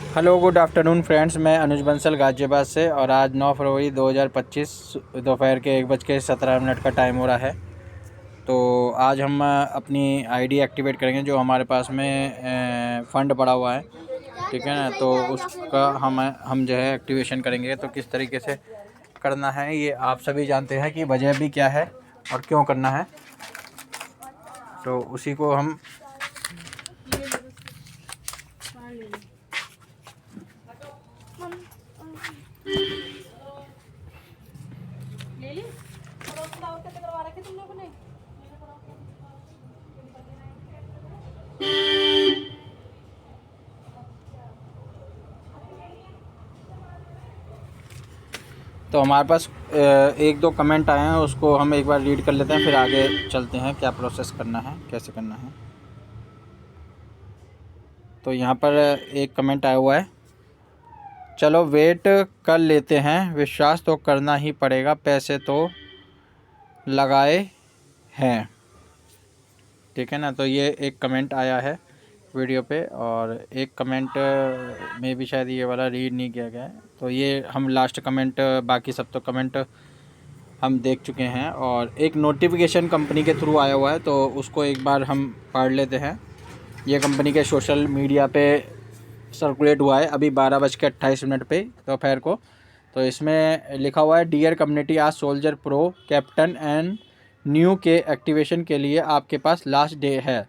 Hello good afternoon friends, मैं अनुज बंसल गाज़ियाबाद से। और आज 9 फरवरी 2025 दोपहर के 1:17 का टाइम हो रहा है। तो आज हम अपनी आईडी एक्टिवेट करेंगे जो हमारे पास में फ़ंड पड़ा हुआ है। ठीक है ना, तो उसका हम जो है एक्टिवेशन करेंगे। तो किस तरीके से करना है ये आप सभी जानते हैं कि वजह भी क्या है और क्यों करना है। तो उसी को हम ले ली और उसको दावत कैसे करवा रखे तुमने अपने। तो हमारे पास एक दो कमेंट आए हैं, उसको हम एक बार रीड कर लेते हैं, फिर आगे चलते हैं क्या प्रोसेस करना है, कैसे करना है। तो यहाँ पर एक कमेंट आया हुआ है, चलो वेट कर लेते हैं, विश्वास तो करना ही पड़ेगा, पैसे तो लगाए हैं। ठीक है ना, तो ये एक कमेंट आया है वीडियो पे, और एक कमेंट में भी शायद ये वाला रीड नहीं किया गया है। तो ये हम लास्ट कमेंट, बाकी सब तो कमेंट हम देख चुके हैं। और एक नोटिफिकेशन कंपनी के थ्रू आया हुआ है, तो उसको एक बार हम पढ़ लेते हैं। ये कंपनी के सोशल मीडिया पे सर्कुलेट हुआ है अभी 12:28 पे दोपहर को। तो इसमें लिखा हुआ है, डियर कम्युनिटी, आज soldier pro captain and new के एक्टिवेशन के लिए आपके पास लास्ट डे है,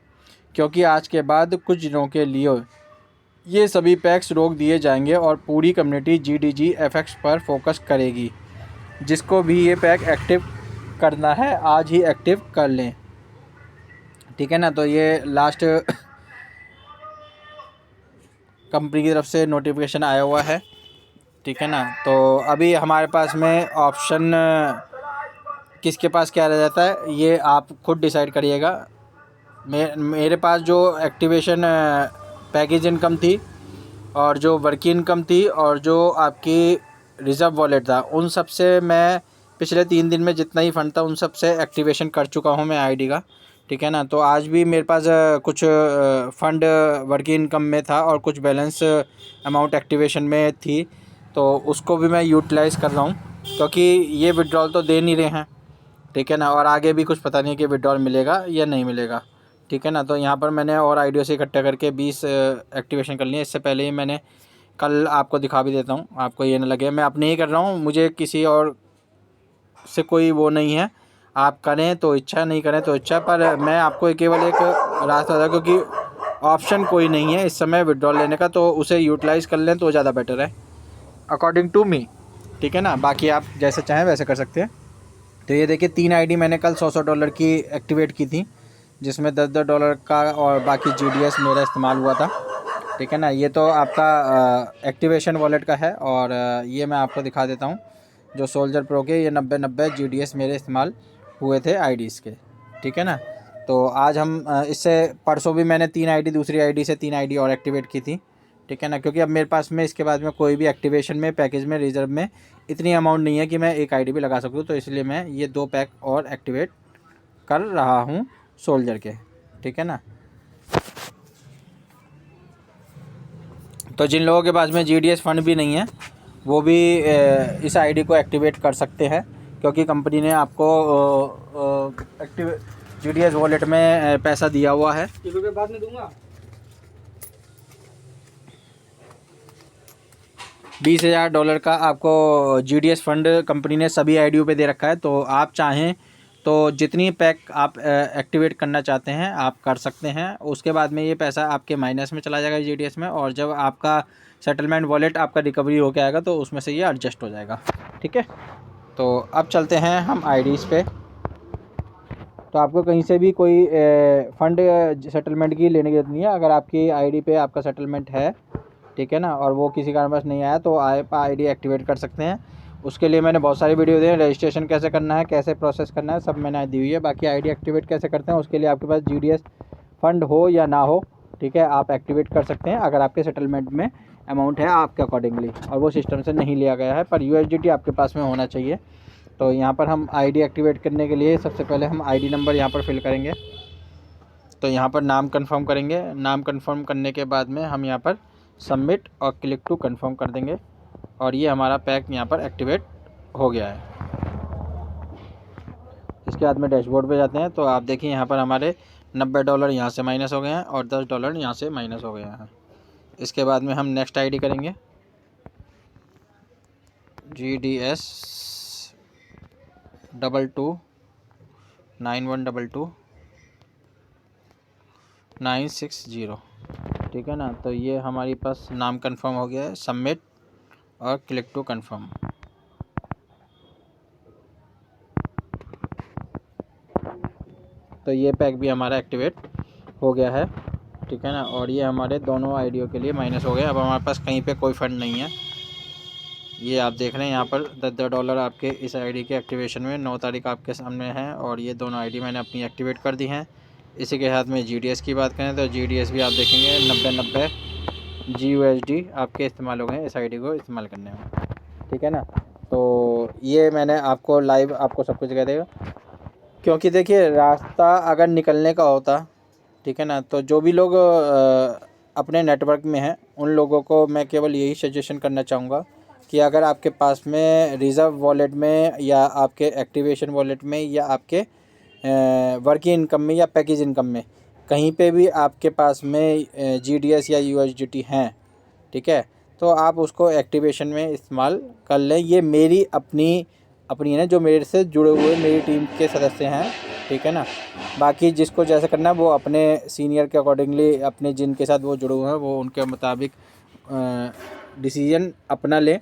क्योंकि आज के बाद कुछ दिनों के लिए ये सभी पैक्स रोक दिए जाएंगे और पूरी कम्युनिटी GDG FX पर फोकस करेगी। जिसको भी ये पैक एक्टिव करना है आज ही एक्टिव कर लें। ठीक है ना, तो ये लास्ट कंपनी की तरफ से नोटिफिकेशन आया हुआ है। ठीक है ना, तो अभी हमारे पास में ऑप्शन किसके पास क्या रह जाता है ये आप खुद डिसाइड करिएगा। मेरे पास जो एक्टिवेशन पैकेज इनकम थी और जो वर्किंग इनकम थी और जो आपकी रिज़र्व वॉलेट था, उन सब से मैं पिछले 3 दिन में जितना ही फ़ंड था उन सब से एक्टिवेशन कर चुका हूँ मैं आईडी का। ठीक है ना, तो आज भी मेरे पास कुछ फ़ंड वर्किंग इनकम में था और कुछ बैलेंस अमाउंट एक्टिवेशन में थी, तो उसको भी मैं यूटिलाइज़ कर रहा हूँ, क्योंकि ये विड्रॉल तो दे नहीं रहे हैं। ठीक है ना, और आगे भी कुछ पता नहीं कि विड्रॉल मिलेगा या नहीं मिलेगा। ठीक है ना, तो यहाँ पर मैंने और आईडियो से इकट्ठा करके 20 एक्टिवेशन कर लिए। इससे पहले ही मैंने कल आपको दिखा भी देता हूँ, आपको ये ना लगे मैं अपने ही कर रहा हूँ, मुझे किसी और से कोई वो नहीं है। आप करें तो इच्छा, नहीं करें तो इच्छा, पर मैं आपको केवल एक रास्ता था, क्योंकि ऑप्शन कोई नहीं है इस समय विड्रॉल लेने का, तो उसे यूटिलाइज़ कर लें तो ज़्यादा बेटर है अकॉर्डिंग टू मी। ठीक है ना, बाकी आप जैसे चाहें वैसे कर सकते हैं। तो ये देखिए 3 आईडी मैंने कल $100 की एक्टिवेट की थी, जिसमें $10 का और बाकी GDS मेरा इस्तेमाल हुआ था। ठीक है ना, ये तो आपका एक्टिवेशन वॉलेट का है। और ये मैं आपको दिखा देता हूँ जो सोल्जर प्रो के ये 90 GDS मेरे इस्तेमाल हुए थे आईडीज़ के। ठीक है ना, तो आज हम इससे परसों भी मैंने 3 आईडी दूसरी आईडी से 3 आईडी और एक्टिवेट की थी। ठीक है ना, क्योंकि अब मेरे पास में इसके बाद में कोई भी एक्टिवेशन में पैकेज में रिजर्व में इतनी अमाउंट नहीं है कि मैं एक आईडी भी लगा सकूँ, तो इसलिए मैं ये 2 पैक और एक्टिवेट कर रहा हूँ सोल्जर के। ठीक है ना, तो जिन लोगों के पास में GDS फंड भी नहीं है वो भी इस आईडी को एक्टिवेट कर सकते हैं, क्योंकि कंपनी ने आपको एक्टिव GDS वॉलेट में पैसा दिया हुआ है। ₹1 बाद में दूंगा। 20,000 डॉलर का आपको GDS फंड कंपनी ने सभी आईडियों पे दे रखा है। तो आप चाहें तो जितनी पैक आप एक्टिवेट करना चाहते हैं आप कर सकते हैं। उसके बाद में ये पैसा आपके माइनस में चला जाएगा GDS में, और जब आपका सेटलमेंट वॉलेट आपका रिकवरी होकर आएगा तो उसमें से ये एडजस्ट हो जाएगा। ठीक है, तो अब चलते हैं हम आईडीज़ पे। तो आपको कहीं से भी कोई फ़ंड सेटलमेंट की लेने की जरूरत नहीं है। अगर आपकी आईडी पे आपका सेटलमेंट है, ठीक है ना, और वो किसी कारणवश नहीं आया, तो आप आईडी एक्टिवेट कर सकते हैं। उसके लिए मैंने बहुत सारी वीडियो दी हैं, रजिस्ट्रेशन कैसे करना है, कैसे प्रोसेस करना है, सब मैंने दी हुई है। बाकी आईडी एक्टिवेट कैसे करते हैं उसके लिए आपके पास GDS फंड हो या ना हो, ठीक है, आप एक्टिवेट कर सकते हैं अगर आपके सेटलमेंट में अमाउंट है आपके अकॉर्डिंगली और वो सिस्टम से नहीं लिया गया है, पर USDT आपके पास में होना चाहिए। तो यहाँ पर हम आईडी एक्टिवेट करने के लिए सबसे पहले हम आईडी नंबर यहाँ पर फिल करेंगे। तो यहाँ पर नाम कंफर्म करेंगे, नाम कंफर्म करने के बाद में हम यहाँ पर सबमिट और क्लिक टू कंफर्म कर देंगे और ये हमारा पैक यहाँ पर एक्टिवेट हो गया है। इसके बाद में डैशबोर्ड पे जाते हैं तो आप देखिए यहाँ पर हमारे $90 यहाँ से माइनस हो गए हैं और $10 यहाँ से माइनस हो गए हैं। इसके बाद में हम नेक्स्ट आईडी करेंगे GDS 229122 960, ठीक है ना। तो ये हमारे पास नाम कंफर्म हो गया है। सबमिट और क्लिक टू कंफर्म। तो ये पैक भी हमारा एक्टिवेट हो गया है, ठीक है ना। और ये हमारे दोनों आईडियों के लिए माइनस हो गया। अब हमारे पास कहीं पे कोई फंड नहीं है। ये आप देख रहे हैं यहाँ पर $10 आपके इस आईडी के एक्टिवेशन में 9 तारीख आपके सामने है और ये दोनों आईडी मैंने अपनी एक्टिवेट कर दी हैं। इसी के साथ में GDS की बात करें तो GDS भी आप देखेंगे 90 GUSD आपके इस्तेमाल हो गए इस आईडी को इस्तेमाल करने में, ठीक है ना। तो ये मैंने आपको लाइव आपको सब कुछ कह देगा, क्योंकि देखिए रास्ता अगर निकलने का होता, ठीक है ना, तो जो भी लोग अपने नेटवर्क में हैं उन लोगों को मैं केवल यही सजेशन करना चाहूँगा कि अगर आपके पास में रिज़र्व वॉलेट में या आपके एक्टिवेशन वॉलेट में या आपके वर्किंग इनकम में या पैकेज इनकम में कहीं पे भी आपके पास में GDS या USDT हैं, ठीक है, तो आप उसको एक्टिवेशन में इस्तेमाल कर लें। ये मेरी अपनी है ना, जो मेरे से जुड़े हुए मेरी टीम के सदस्य हैं, ठीक है ना। बाकी जिसको जैसे करना है वो अपने सीनियर के अकॉर्डिंगली अपने जिनके साथ वो जुड़े हुए हैं वो उनके मुताबिक डिसीजन अपना लें,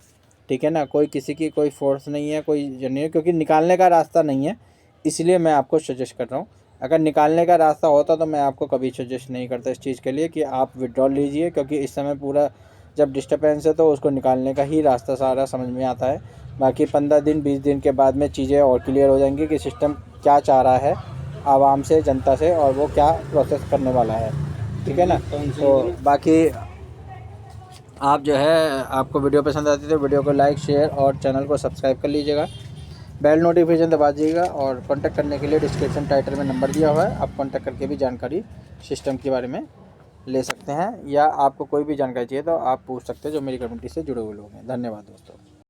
ठीक है ना। कोई किसी की कोई फोर्स नहीं है, कोई नहीं है, क्योंकि निकालने का रास्ता नहीं है, इसलिए मैं आपको सजेस्ट कर रहा हूँ। अगर निकालने का रास्ता होता तो मैं आपको कभी सजेस्ट नहीं करता इस चीज़ के लिए कि आप विड्रॉल लीजिए, क्योंकि इस समय पूरा जब डिस्टर्बेंस है तो उसको निकालने का ही रास्ता सारा समझ में आता है। बाकी 15 दिन 20 दिन के बाद में चीज़ें और क्लियर हो जाएंगी कि सिस्टम क्या चाह रहा है आवाम से, जनता से, और वो क्या प्रोसेस करने वाला है, ठीक है ना। तो बाकी आप जो है आपको वीडियो पसंद आती है तो वीडियो को लाइक शेयर और चैनल को सब्सक्राइब कर लीजिएगा, बेल नोटिफिकेशन दबा दीजिएगा और कांटेक्ट करने के लिए डिस्क्रिप्शन टाइटल में नंबर दिया हुआ है, आप कांटेक्ट करके भी जानकारी सिस्टम के बारे में ले सकते हैं, या आपको कोई भी जानकारी चाहिए तो आप पूछ सकते हैं जो मेरी कम्युनिटी से जुड़े हुए लोग हैं। धन्यवाद दोस्तों।